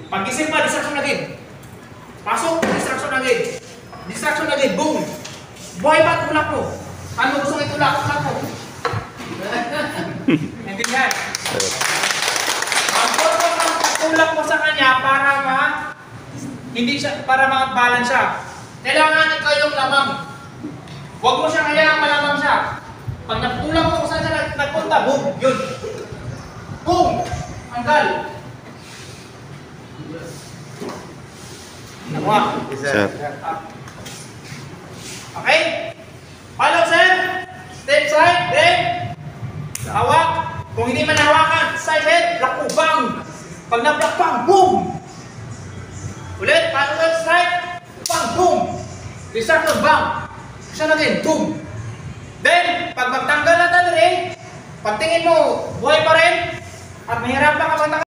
Pag-isip pa, distraction agad. Pasok, distraction agad. Distraction agad, boom. Buhay pa, tulak mo. Ano gusto mo itulak? Tulak mo. Naintindihan? Ang purpose ng pagtulak mo sa kanya para ma-balance siya. Kailangan ikaw yung lamang. Huwag mo siyang hayaang malamang siya. Pag nagtulak mo kung saan siya nagpunta, boom, yun. Boom! Hanggal. Nakuha. Sir. Okay? Follow, sir. Step side, then hawak. Kung hindi man hawakan, side head, black bang. Pag na-black bang, boom! Ulit, follow left side, bang, boom! Distraction, bang! Isa na din, boom! Then, pag magtanggal na tayo rin, pagtingin mo, buhay pa rin, at mahirapan ka magtanggal.